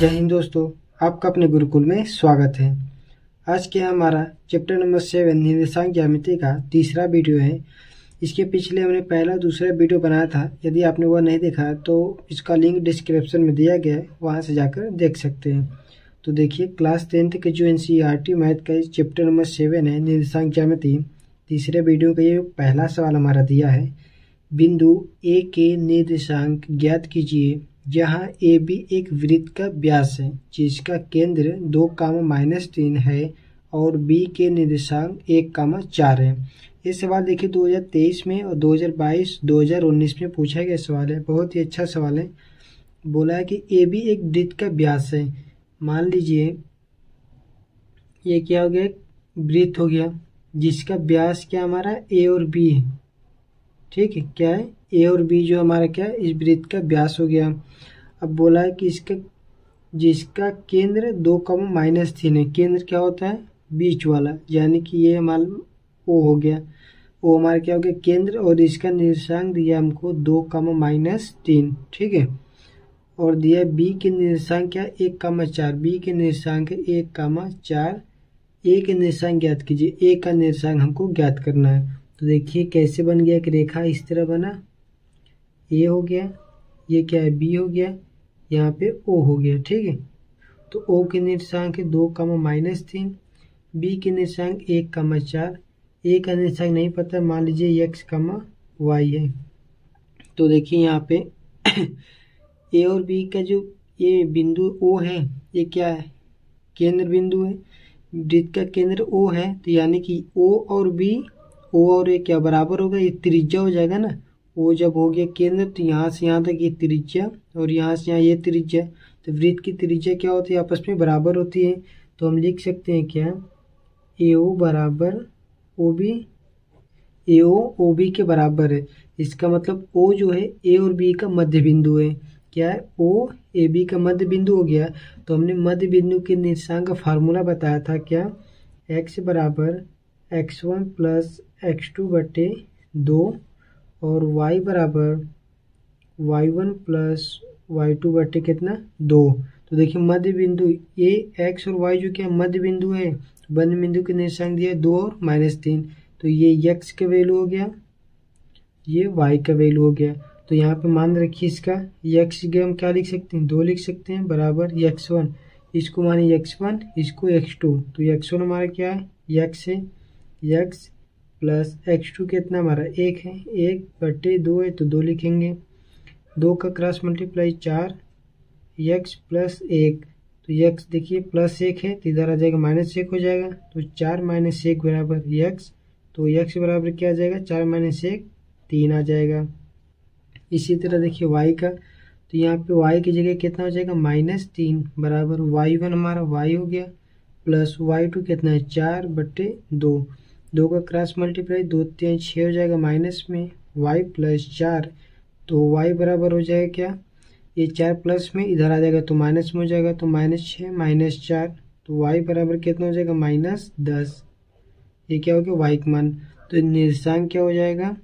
जय हिंद दोस्तों, आपका अपने गुरुकुल में स्वागत है। आज के हमारा चैप्टर नंबर 7 निर्देशांक ज्यामिति का तीसरा वीडियो है। इसके पिछले हमने पहला दूसरा वीडियो बनाया था। यदि आपने वह नहीं देखा तो इसका लिंक डिस्क्रिप्शन में दिया गया है, वहां से जाकर देख सकते हैं। तो देखिए, क्लास 10th के जो NCERT मैथ का चैप्टर नंबर 7 है निर्देशांक ज्यामिति, तीसरे वीडियो का ये पहला सवाल हमारा दिया है। बिंदु ए के निर्देशांक ज्ञात कीजिए जहां ए बी एक वृत्त का व्यास है जिसका केंद्र 2, -3 है और बी के निर्देशांक 1, 4 है। ये सवाल देखिए 2023 में और 2022, 2019 में पूछा गया सवाल है। बहुत ही अच्छा सवाल है। बोला है कि ए बी एक वृत्त का व्यास है। मान लीजिए ये क्या हो गया, वृत्त हो गया जिसका व्यास क्या हमारा ए और बी है। ठीक है, क्या है, ए और बी जो हमारा क्या है, इस वृत्त का व्यास हो गया। अब बोला है कि इसका जिसका केंद्र 2, -3 है। केंद्र क्या होता है, बीच वाला, यानी कि ये हमारा ओ हो गया। ओ हमारा क्या हो गया, केंद्र, और इसका निर्देशांक दिया हमको 2, -3। ठीक है, और दिया बी के निर्देशांक क्या, 1, 4। बी के निर्देशांक 1, 4। ए के निर्देशांक ज्ञात कीजिए। ए का निर्देशांक हमको ज्ञात करना है। तो देखिए कैसे बन गया, एक रेखा इस तरह बना, ए हो गया, ये क्या है, बी हो गया, यहाँ पे ओ हो गया। ठीक है, तो ओ के निर्देशांक है 2, -3, बी के निर्देशांक 1, 4, ए का निर्देशांक नहीं पता, मान लीजिए x, y है। तो देखिए यहाँ पे ए और बी का जो ये बिंदु ओ है, ये क्या है, केंद्र बिंदु है। वृत्त का केंद्र ओ है, तो यानी कि ओ और बी, ओ और ए क्या बराबर होगा, ये त्रिज्या हो जाएगा ना। ओ जब हो गया केंद्र तो यहाँ से यहाँ तक ये त्रिज्या और यहाँ से यहाँ ये त्रिज्या, तो वृत्त की त्रिज्या क्या होती है, आपस में बराबर होती है। तो हम लिख सकते हैं क्या, ए ओ बराबर ओ बी, ए ओ बी के बराबर है। इसका मतलब ओ जो है ए और बी का मध्य बिंदु है। क्या है, ओ ए बी का मध्य बिंदु हो गया। तो हमने मध्य बिंदु के निर्देशांक का फार्मूला बताया था क्या, x बराबर x1 + x2 बटे 2 और y बराबर y1 + y2 बटे कितना, 2। तो देखिए मध्य बिंदु ये x और y जो क्या मध्य बिंदु है, मध्य बिंदु के निर्देशांक दिया 2 और -3। तो ये x का वैल्यू हो गया, ये y का वैल्यू हो गया। तो यहाँ पे मान रखिए इसका x के हम क्या लिख सकते हैं, 2 लिख सकते हैं, बराबर x1, इसको माने x1, इसको x2। तो x1 हमारा क्या है, x है, x प्लस x2 कितना हमारा 1 है, 1 बटे 2 है तो 2 लिखेंगे। 2 का क्रॉस मल्टीप्लाई 4, x + 1। तो x देखिए +1 है तो इधर आ जाएगा -1 हो जाएगा। तो 4 - 1 बराबर x। तो x बराबर क्या आ जाएगा, 4 - 1 3 आ जाएगा। इसी तरह देखिए y का, तो यहाँ पे y की जगह कितना हो जाएगा, -3 बराबर y1 हमारा y हो गया, प्लस y2 कितना है, 4 बटे 2। 2 का क्रॉस मल्टीप्लाई 2 3 6 हो जाएगा, माइनस में y + 4। तो y बराबर हो जाएगा क्या, ये 4 प्लस में इधर आ जाएगा तो माइनस में हो जाएगा, तो -6 - 4। तो y बराबर कितना हो जाएगा, -10। ये क्या हो गया, y का मान। तो निर्देशांक क्या हो जाएगा,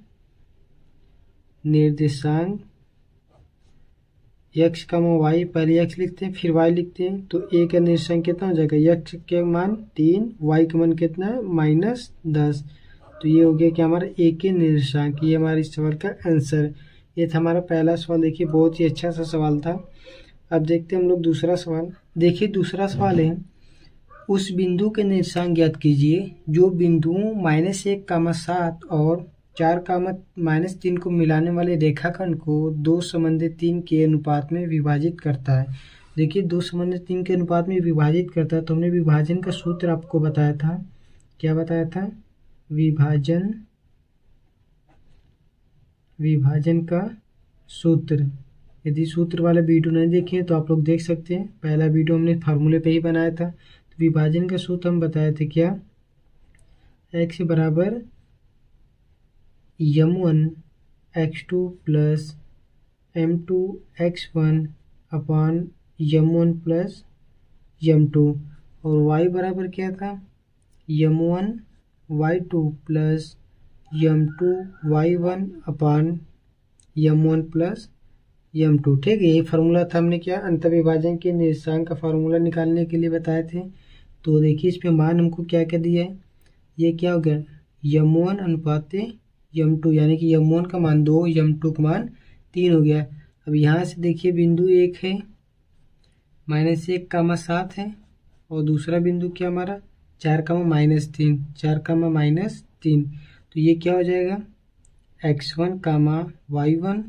निर्देशांक x, y, पहले x लिखते हैं फिर y लिखते हैं। तो a का निर्देशांक कितना हो जाएगा, x के मान 3, y का मान कितना है, -10। तो ये हो गया कि हमारा a के निर्देशांक। ये हमारे इस सवाल का आंसर। ये था हमारा पहला सवाल। देखिए बहुत ही अच्छा सा सवाल था। अब देखते हैं हम लोग दूसरा सवाल। देखिए दूसरा सवाल है, उस बिंदु के निर्देशांक ज्ञात कीजिए जो बिंदुओं -1, 7 और 4, -3 को मिलाने वाले रेखाखंड को 2:3 के अनुपात में विभाजित करता है। देखिए 2:3 के अनुपात में विभाजित करता है, तो हमने विभाजन का सूत्र आपको बताया था। क्या बताया था, विभाजन का सूत्र। यदि सूत्र वाला वीडियो नहीं देखे तो आप लोग देख सकते हैं। पहला वीडियो हमने फार्मूले पे ही बनाया था। तो विभाजन का सूत्र हम बताए थे क्या, x बराबर m1 x2 + m2 x1 अपान m1 + m2, और y बराबर क्या था, m1 y2 + m2 y1 अपान m1 + m2। ठीक है, ये फार्मूला था हमने क्या अंतर्विभाजन के निर्देशांक का फार्मूला निकालने के लिए बताए थे। तो देखिए इस पे मान हमको क्या क्या दिया है, ये क्या हो गया m1 अनुपात m2, यानी कि m1 का मान 2, m2 का मान 3 हो गया। अब यहाँ से देखिए बिंदु 1 है, -1, 7 है, और दूसरा बिंदु क्या हमारा 4, -3, 4, -3। तो ये क्या हो जाएगा x1, y1,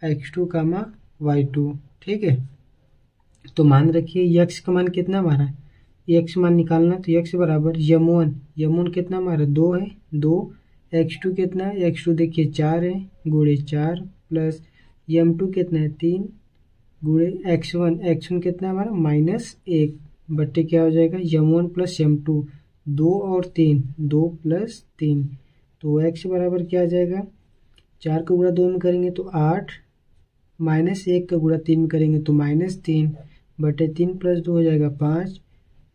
x2, y2। ठीक है, तो मान रखिए x का मान कितना हमारा, x मान निकालना, तो x बराबर m1 कितना हमारा 2 है, 2, x2 कितना है, x2 देखिए 4 है, गुणे 4, प्लस m2 कितना है 3, गुणे x1 कितना है हमारा -1, बट्टे क्या हो जाएगा m1 प्लस m2, 2 और 3, 2 प्लस 3। तो x बराबर क्या आ जाएगा, 4 का गुणा 2 में करेंगे तो 8, -1 का गुणा 3 में करेंगे तो -3, बटे 3 प्लस 2 हो जाएगा 5।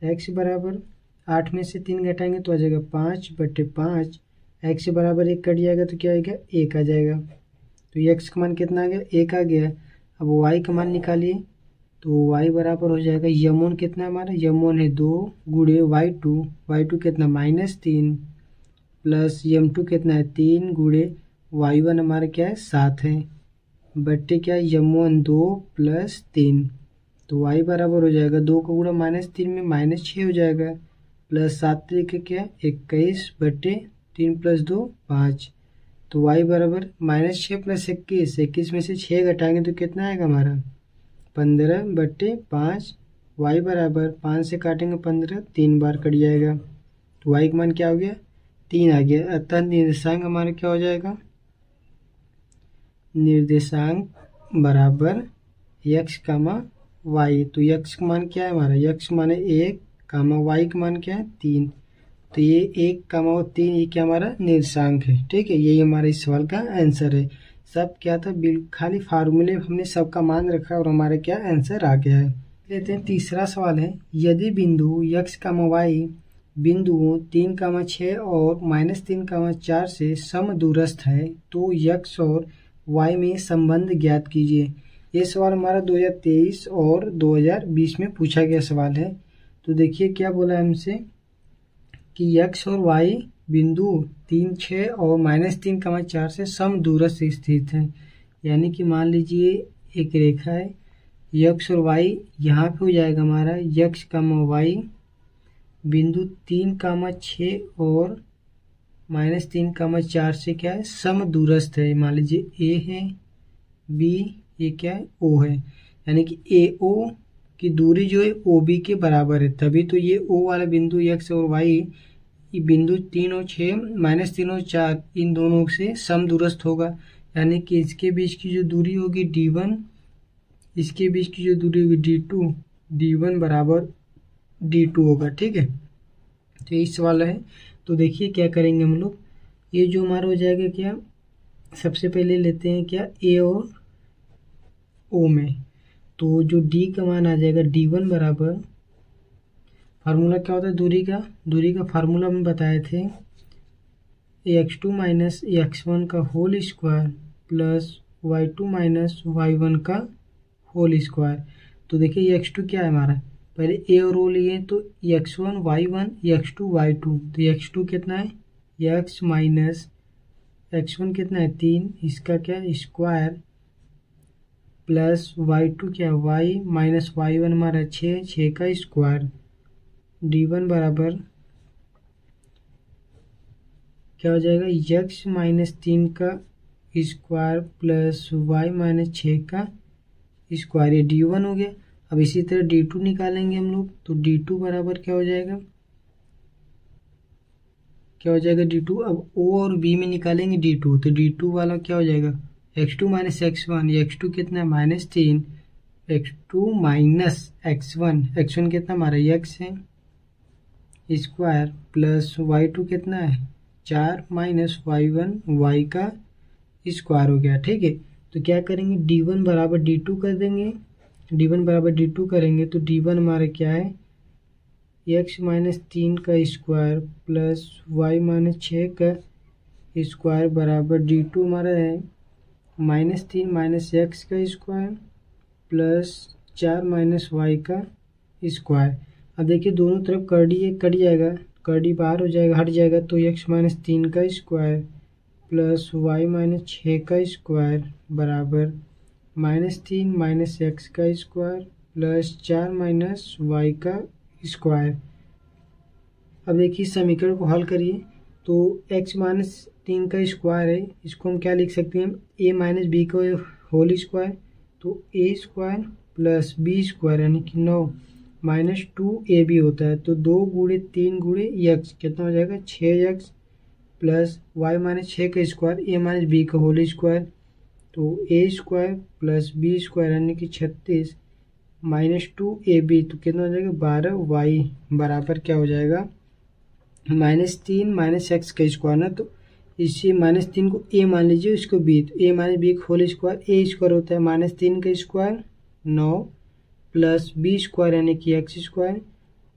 x बराबर 8 में से 3 घटाएंगे तो आ जाएगा 5 बटे 5। x बराबर 1 कट जाएगा तो क्या आएगा 1 आ जाएगा। तो x का मान कितना आ गया 1 आ गया। अब y का मान निकालिए, तो y बराबर हो जाएगा m1 कितना हमारा, m1 है 2, गुणे y2 कितना -3, प्लस m2 कितना है 3, गुणे y1 हमारा क्या है 7 है, बट्टे क्या है m1 2 प्लस 3। तो y बराबर हो जाएगा 2 का गुणा -3 में -6 हो जाएगा, प्लस 7 तरीके क्या 21, बटे 3 प्लस 2 5। तो y बराबर -6 प्लस 21, 21 में से 6 घटाएंगे तो कितना आएगा हमारा 15 बटे 5। y बराबर 5 से काटेंगे 15, 3 बार कट जाएगा, तो y का मान क्या हो गया 3 आ गया। अतः निर्देशांक हमारा क्या हो जाएगा, निर्देशांक बराबर x, y। तो x का मान क्या है हमारा, x मान है 1, y का मान क्या है 3। तो ये 1, और 3 ये क्या हमारा निर्देशांक है। ठीक है, यही हमारे इस सवाल का आंसर है। सब क्या था, खाली फार्मूले हमने सबका मान रखा और हमारा क्या आंसर आ गया है। लेते हैं तीसरा सवाल है, यदि बिंदु x, y बिंदुओं 3, 6 और -3, 4 से समदूरस्थ है तो x और y में संबंध ज्ञात कीजिए। ये सवाल हमारा 2023 और 2020 में पूछा गया सवाल है। तो देखिए क्या बोला है हमसे कि x और y बिंदु 3, 6 और -3, 4 से समदूरस्थ स्थित है। यानी कि मान लीजिए एक रेखा है, x और y यहाँ पे हो जाएगा हमारा x, y बिंदु 3, 6 और -3, 4 से क्या है समदूरस्थ है। मान लीजिए a है, b, ये क्या है o है, यानी कि AO की दूरी जो है OB के बराबर है, तभी तो ये O वाला बिंदु x और y ये बिंदु 3 और 6, -3 और 4 इन दोनों से समदूरस्थ होगा। यानी कि इसके बीच की जो दूरी होगी D1, इसके बीच की जो दूरी होगी D2, D1 बराबर D2 होगा। ठीक है, तो इस सवाल है। तो देखिए क्या करेंगे हम लोग, ये जो हमारा हो जाएगा क्या, सबसे पहले लेते हैं क्या A और O में, तो जो D का मान आ जाएगा D1 बराबर, फार्मूला क्या होता है दूरी का फार्मूला हम बताए थे x2 माइनस x1 का whole square plus y2 minus y1 का होल स्क्वायर। तो देखिए x2 क्या है हमारा, पहले a और o लिए तो x1 y1, x2 y2, तो x2 कितना है x माइनस x1 कितना है 3, इसका क्या है स्क्वायर, प्लस y2 क्या है y माइनस y1 हमारा 6 का स्क्वायर। D1 बराबर क्या हो जाएगा x माइनस 3 का स्क्वायर प्लस y माइनस 6 का स्क्वायर, ये D1 हो गया। अब इसी तरह D2 निकालेंगे हम लोग, तो D2 बराबर क्या हो जाएगा D2। अब O और B में निकालेंगे D2, तो D2 वाला क्या हो जाएगा x2 माइनस x1, x2 कितना है -3, x2 माइनस x1 कितना हमारा x है स्क्वायर, प्लस y2 कितना है 4 माइनस y1 y का स्क्वायर हो गया। ठीक है, तो क्या करेंगे D1 बराबर D2 कर देंगे, D1 बराबर D2 करेंगे तो D1 हमारा क्या है x माइनस 3 का स्क्वायर प्लस y माइनस 6 का स्क्वायर बराबर D2 हमारा है -3 माइनस एक्स का स्क्वायर प्लस 4 माइनस वाई का स्क्वायर। अब देखिए दोनों तरफ कट जाएगा, कर्डी बाहर हो जाएगा, हट जाएगा, तो x-3 का स्क्वायर प्लस y-6 का स्क्वायर बराबर -3 माइनस एक्स का स्क्वायर प्लस 4 माइनस वाई का स्क्वायर। अब देखिए समीकरण को हल करिए तो x-3 का स्क्वायर है, इसको हम क्या लिख सकते हैं, a माइनस बी का होल स्क्वायर, तो a square plus B square यानी कि 9 माइनस 2ab होता है, तो 2 गुणे 3 गुणे x कितना हो जाएगा 6x प्लस y-6 का स्क्वायर a माइनस बी का होल स्क्वायर, तो a square plus B square यानी कि 36 माइनस 2ab, तो कितना हो जाएगा 12y बराबर क्या हो जाएगा -3 माइनस एक्स का स्क्वायर ना, तो इससे -3 को a मान लीजिए, इसको b, तो a माइनस बी का होल स्क्वायर a स्क्वायर होता है -3 का स्क्वायर 9 प्लस बी स्क्वायर यानी कि एक्स स्क्वायर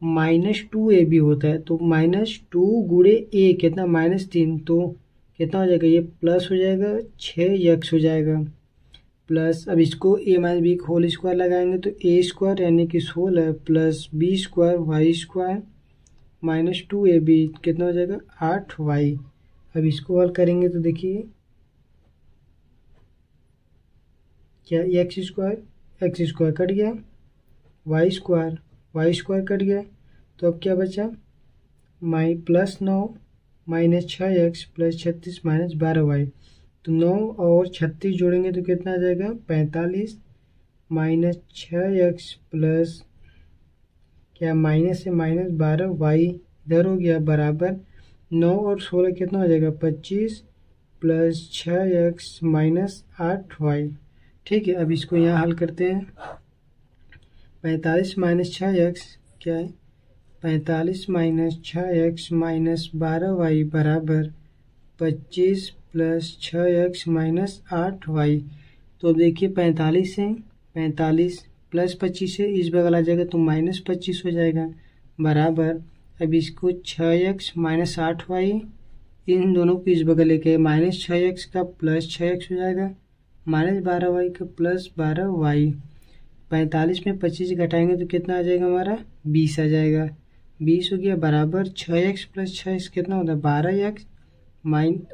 माइनस 2ab होता है, तो -2 गुणे a कितना -3, तो कितना हो जाएगा ये प्लस हो जाएगा 6x हो जाएगा प्लस, अब इसको a माइनस बी का होल स्क्वायर लगाएंगे तो a स्क्वायर यानी कि 16 plus B square Y square minus 2ab कितना हो जाएगा 8y। अब इसको हल करेंगे तो देखिए क्या एक्स स्क्वायर कट गया, वाई स्क्वायर कट गया, तो अब क्या बचा plus 9 minus 6x plus 36 minus 12y, तो 9 और 36 जोड़ेंगे तो कितना आ जाएगा 45 माइनस 6x प्लस क्या माइनस से माइनस 12y इधर हो गया बराबर 9 और 16 कितना हो जाएगा 25 प्लस 6x माइनस 8y। ठीक है, अब इसको यहाँ हल करते हैं, 45 माइनस 6x क्या है 45 माइनस 6x माइनस 12y बराबर 25 प्लस 6x माइनस 8y। तो अब देखिए 45 से 45 प्लस 25 है, इस बगल आ जाएगा तो माइनस 25 हो जाएगा बराबर, अब इसको 6x माइनस 8y इन दोनों को इस बगल लेके माइनस 6x का प्लस 6x हो जाएगा माइनस 12y का प्लस 12y। 45 में 25 घटाएंगे तो कितना आ जाएगा हमारा 20 आ जाएगा, 20 हो गया बराबर 6x प्लस 6x कितना होता है 12x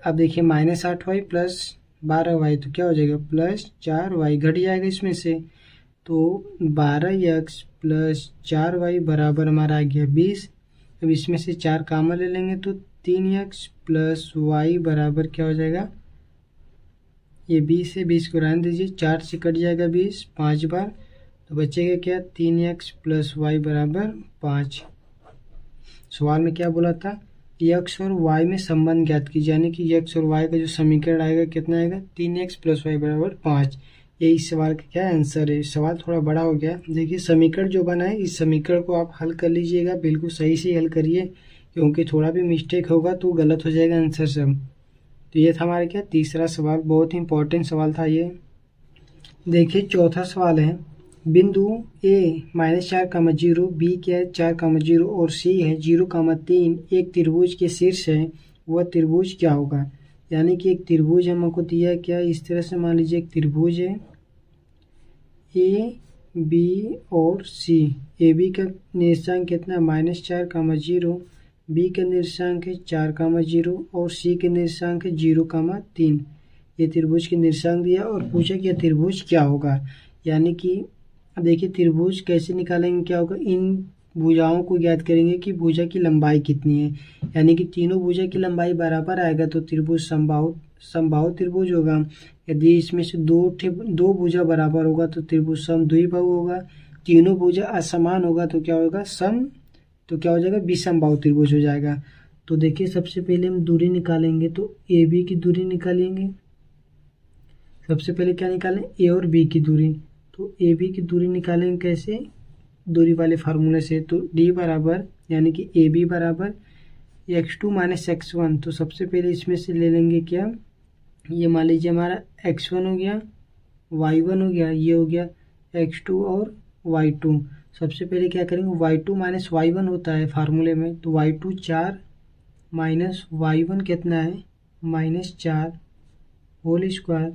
अब देखिए माइनस 8y प्लस 12y, तो क्या हो जाएगा प्लस 4y घट जाएगा इसमें से, तो 12x प्लस 4y बराबर हमारा आ गया 20। अब इसमें से 4 कामन ले लेंगे तो 3x प्लस y बराबर क्या हो जाएगा, ये 20 है 20 को रहने दीजिए, 4 से कट जाएगा 20 5 बार, तो बचेगा क्या 3x प्लस y बराबर 5। सवाल में क्या बोला था x और y में संबंध ज्ञात कीजिए, यानी कि x और y का जो समीकरण आएगा कितना आएगा 3x प्लस y बराबर 5। यही इस सवाल का क्या आंसर है। सवाल थोड़ा बड़ा हो गया, देखिए समीकरण जो बना है इस समीकरण को आप हल कर लीजिएगा, बिल्कुल सही से हल करिए, क्योंकि थोड़ा भी मिस्टेक होगा तो गलत हो जाएगा आंसर सब। तो ये था हमारे क्या तीसरा सवाल, बहुत ही इंपॉर्टेंट सवाल था ये। देखिए चौथा सवाल है, बिंदु a -4,0 b क्या है 4,0 और c है 0,3 एक त्रिभुज के शीर्ष है, वह त्रिभुज क्या होगा। यानी कि एक त्रिभुज हमको दिया क्या, इस तरह से मान लीजिए एक त्रिभुज है ए बी और सी, ए बी का निर्देशांक कितना -4,0, बी का निर्देशांक है 4,0 और सी के निर्देशांक है 0,3। ये त्रिभुज के निर्देशांक दिया और पूछा कि यह त्रिभुज क्या होगा। यानी कि अब देखिए त्रिभुज कैसे निकालेंगे, क्या होगा इन भुजाओं को ज्ञात करेंगे कि भुजा की लंबाई कितनी है, यानी कि तीनों भुजा की लंबाई बराबर आएगा तो त्रिभुज समबाहु त्रिभुज होगा। यदि इसमें से दो भुजा बराबर होगा तो त्रिभुज समद्विबाहु होगा, तीनों भुजा असमान होगा तो क्या होगा तो क्या हो जाएगा विषमबाहु त्रिभुज हो जाएगा। तो देखिए सबसे पहले हम दूरी निकालेंगे, तो ए बी की दूरी निकालेंगे, सबसे पहले क्या निकालें ए और बी की दूरी, तो ए बी की दूरी निकालेंगे कैसे, दूरी वाले फार्मूले से, तो डी बराबर यानी कि ए बी बराबर x2 माइनस x1, तो सबसे पहले इसमें से ले लेंगे क्या, ये मान लीजिए हमारा x1 हो गया y1 हो गया, ये हो गया x2 और y2। सबसे पहले क्या करेंगे y2 माइनस y1 होता है फार्मूले में, तो y2 4 माइनस y1 कितना है -4 whole square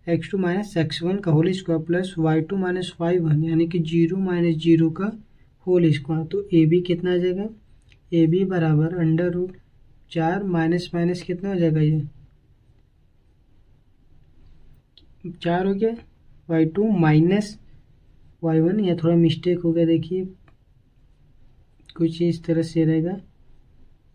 x2 minus x1 का whole square plus y2 minus y1 यानी कि 0 माइनस 0 का होल स्क्वायर। तो ए बी कितना आ जाएगा, ए बी बराबर अंडर रूट 4 माइनस माइनस कितना हो जाएगा, ये 4 हो गया, y2 माइनस y1, या थोड़ा मिस्टेक हो गया, देखिए कुछ इस तरह से रहेगा,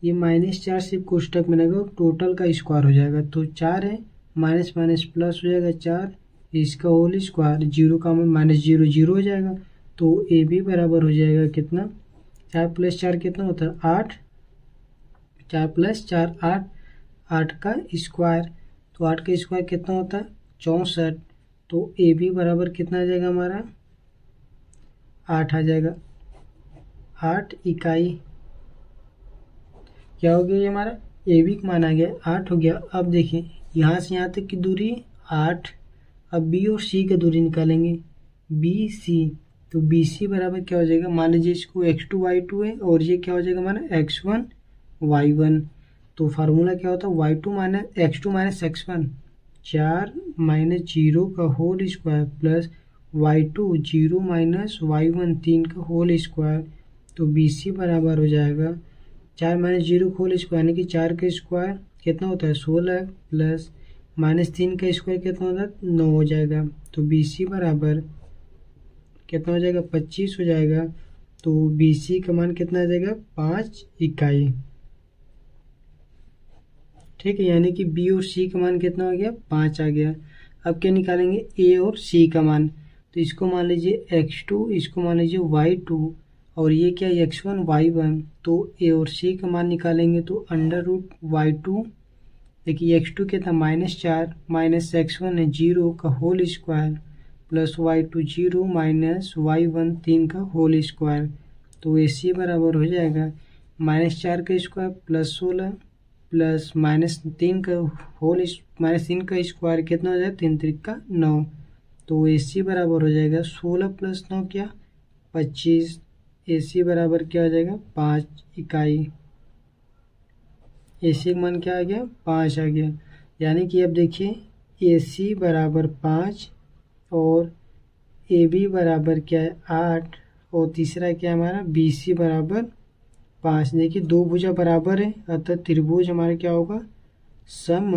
ये -4 सिर्फ कोष्टक में रहेगा, टोटल का स्क्वायर हो जाएगा। तो 4 है, माइनस माइनस प्लस हो जाएगा 4, इसका होल स्क्वायर, 0 का माइनस 0 0 हो जाएगा। तो ए बी बराबर हो जाएगा कितना, 4 प्लस 4 कितना होता है 8, 4 प्लस 4 8, 8 का स्क्वायर, तो 8 का स्क्वायर कितना होता है 64। तो ए बी बराबर कितना आ जाएगा हमारा 8 आ जाएगा, 8 इकाई। क्या हो गया ये हमारा ए बी का मान आ गया 8 हो गया। अब देखिए यहाँ से यहाँ तक की दूरी 8, अब बी और सी की दूरी निकालेंगे, बी सी, तो बी सी बराबर क्या हो जाएगा, मान लीजिए इसको x2 y2 है और ये क्या हो जाएगा हमारा x1 y1। तो फार्मूला क्या होता है y2 minus x2 minus x1, 4 minus 0 का whole square plus y2 0 minus y1 3 का होल स्क्वायर। तो बी सी बराबर हो जाएगा 4 माइनस 0 का होल स्क्वायर यानी कि 4 का स्क्वायर कितना होता है 16 प्लस माइनस 3 का स्क्वायर कितना होता है 9 हो जाएगा। तो बी सी बराबर कितना हो जाएगा 25 हो जाएगा। तो बी सी का मान कितना आ जाएगा 5 इकाई। ठीक है, यानी कि बी और सी का मान कितना हो गया 5 आ गया। अब क्या निकालेंगे ए और सी का मान, तो इसको मान लीजिए x2, इसको मान लीजिए y2 और ये क्या x1 y1। तो ए और सी का मान निकालेंगे तो अंडर रूट y2, देखिए x2 कितना -4 माइनस x1 है 0 का whole square plus y2 0 minus y1 3 का होल स्क्वायर। तो ए सी बराबर हो जाएगा -4 का स्क्वायर प्लस 16 प्लस -3 का होल -3 का स्क्वायर कितना हो जाएगा 3 3 का 9। तो ए सी बराबर हो जाएगा 16 प्लस 9 क्या 25। ए सी बराबर क्या हो जाएगा 5 इकाई। ए सी का मान क्या आ गया 5 आ गया। यानी कि अब देखिए ए सी बराबर 5 और ए बी बराबर क्या है 8 और तीसरा क्या है हमारा बी सी बराबर 5। देखिए दो भुजा बराबर है, अतः त्रिभुज हमारा क्या होगा सम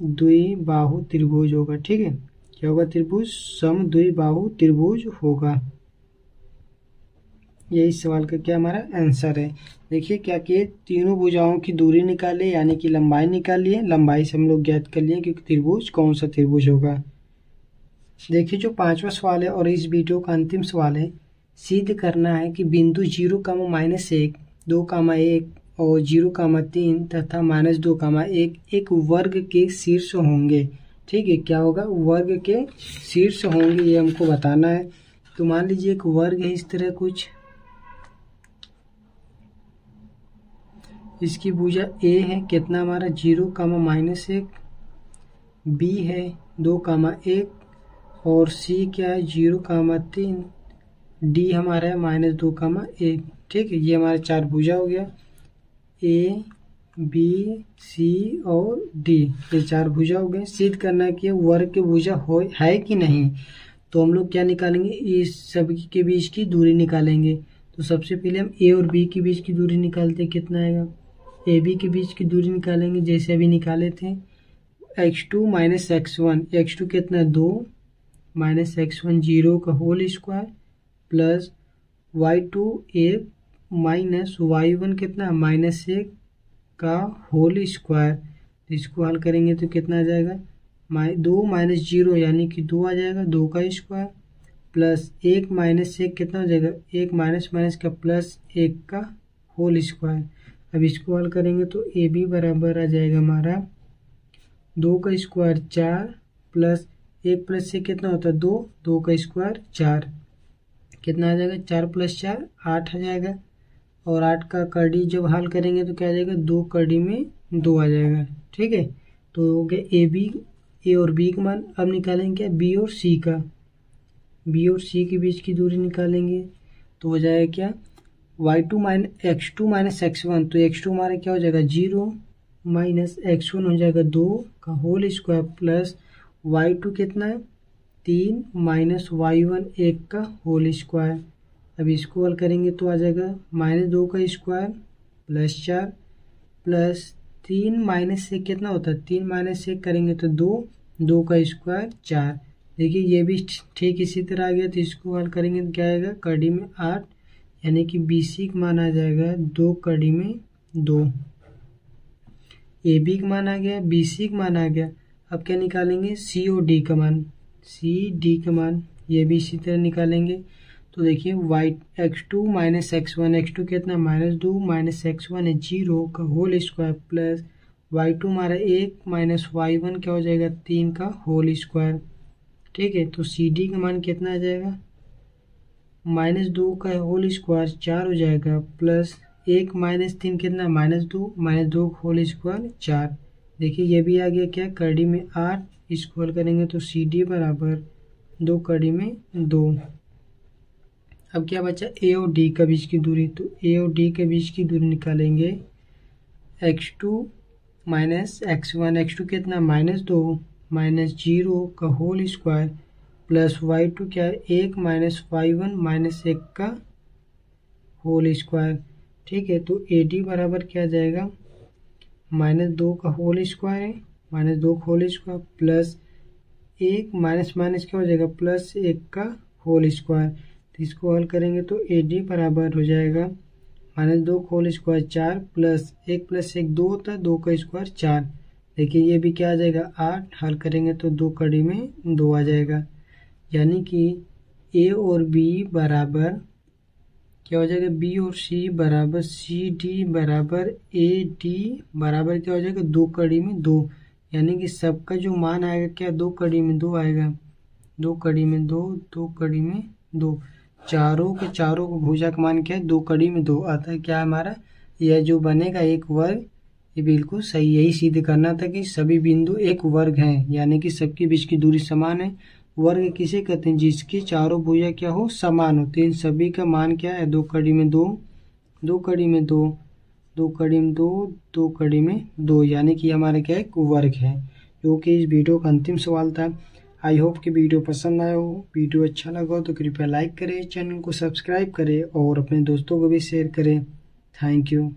द्विबाहु त्रिभुज होगा। ठीक है, क्या होगा त्रिभुज सम द्विबाहु त्रिभुज होगा। यही सवाल का क्या हमारा आंसर है। देखिए क्या किए तीनों भुजाओं की दूरी निकाले यानी कि लंबाई निकाल लिए, लंबाई से हम लोग ज्ञात कर लिए कि त्रिभुज कौन सा त्रिभुज होगा। देखिए जो 5वां सवाल है और इस वीडियो का अंतिम सवाल है, सिद्ध करना है कि बिंदु 0,-1 2,1 और 0,3 तथा -2,1 एक वर्ग के शीर्ष होंगे। ठीक है, क्या होगा वर्ग के शीर्ष होंगे ये हमको बताना है। तो मान लीजिए एक वर्ग है इस तरह कुछ, इसकी भुजा ए है कितना हमारा 0,-1, बी है 2,1 और सी क्या है 0,3, डी हमारा है -2,1। ठीक है, ये हमारा 4 भुजा हो गया, ए बी सी और डी, ये 4 भुजा हो गए। सिद्ध करना है कि वर्ग के भुजा हो है कि नहीं। तो हम लोग क्या निकालेंगे इस सभी के बीच की दूरी निकालेंगे। तो सबसे पहले हम ए और बी के बीच की दूरी निकालते हैं, कितना आएगा ए बी के बीच की दूरी निकालेंगे जैसे अभी निकाले थे x2 माइनस x1, x2 कितना 2 माइनस x1 0 का whole square plus y2 1 minus y1 कितना -1 का होल स्क्वायर। इसको हल करेंगे तो कितना आ जाएगा 2 माइनस 0 यानी कि 2 आ जाएगा, 2 का स्क्वायर प्लस 1 माइनस 1 कितना हो जाएगा 1 माइनस माइनस का प्लस 1 का होल स्क्वायर। अब इसको हल करेंगे तो ए बी बराबर आ जाएगा हमारा 2 का स्क्वायर 4 प्लस 1 प्लस से कितना होता है 2, 2 का स्क्वायर 4, कितना आ जाएगा 4 प्लस 4 8 आ जाएगा। और 8 का कड़ी जब हल करेंगे तो क्या आ जाएगा 2 कड़ी में 2 आ जाएगा। ठीक है, तो हो गया ए और बी का मान। अब निकालेंगे क्या बी और सी का, बी और सी के बीच की दूरी निकालेंगे तो हो जाएगा क्या y2 minus x2 minus x1, तो x2 हमारा क्या हो जाएगा 0 माइनस x1 हो जाएगा 2 का होल स्क्वायर प्लस y2 कितना है 3 माइनस y1 1 का होल स्क्वायर। अब इसको हल करेंगे तो आ जाएगा -2 का स्क्वायर प्लस 4 प्लस 3 माइनस 1 कितना होता है 3 माइनस 1 करेंगे तो 2 का स्क्वायर 4। देखिए ये भी ठीक इसी तरह आ गया, तो इसको हल करेंगे तो क्या आएगा कड़ी में 8, यानी कि BC का मान आ जाएगा 2 कड़ी में 2। AB का मान आ गया, BC का मान आ गया। अब क्या निकालेंगे COD का मान, CD का मान ये भी इसी तरह निकालेंगे। तो देखिए x2 माइनस x1, x2 कितना -2 माइनस x1 है 0 का होल स्क्वायर प्लस y2 हमारा 1 माइनस y1 क्या हो जाएगा 3 का होल स्क्वायर। ठीक है, तो CD का मान कितना आ जाएगा -2 का होल स्क्वायर 4 हो जाएगा प्लस 1 माइनस 3 कितना -2 का होल स्क्वायर 4। देखिए ये भी आ गया क्या कड़ी में 8, इसको हल करेंगे तो CD बराबर 2 कड़ी में 2। अब क्या बचा A और D का बीच की दूरी, तो A और D के बीच की दूरी निकालेंगे x2 माइनस x1, x2 कितना -2 माइनस 0 का होल स्क्वायर प्लस y2 क्या है 1 माइनस y1 माइनस 1 का होल स्क्वायर। ठीक है, तो AD बराबर क्या जाएगा -2 का होल स्क्वायर है, -2 का whole square plus 1 minus minus क्या हो जाएगा प्लस 1 का होल स्क्वायर। तो इसको हल करेंगे तो AD बराबर हो जाएगा -2 का होल स्क्वायर 4 प्लस 1 प्लस 1 2 होता है 2 का स्क्वायर 4। देखिए ये भी क्या आ जाएगा 8, हल करेंगे तो 2 कड़ी में 2 आ जाएगा, यानी कि A और B बराबर क्या हो जाएगा B और C बराबर CD बराबर AD बराबर क्या हो जाएगा 2 कड़ी में 2, यानी कि सबका जो मान आएगा क्या 2 कड़ी में 2 आएगा, 2 कड़ी में 2, 2 कड़ी में 2। चारों के चारों को भुजा का मान क्या है 2 कड़ी में 2 आता है। क्या हमारा यह जो बनेगा एक वर्ग, ये बिल्कुल सही, यही सिद्ध करना था कि सभी बिंदु एक वर्ग हैं, यानी कि सबके बीच की दूरी समान है। वर्ग किसे कहते हैं जिसकी चारों भुजा क्या हो समान हो। तो इन सभी का मान क्या है 2 कड़ी में 2, 2 कड़ी में 2, 2 कड़ी में 2, 2 कड़ी में 2, यानी कि हमारा क्या एक वर्ग है, जो कि इस वीडियो का अंतिम सवाल था। आई होप कि वीडियो पसंद आया हो। वीडियो अच्छा लगा हो तो कृपया लाइक करें, चैनल को सब्सक्राइब करें और अपने दोस्तों को भी शेयर करें। Thank you.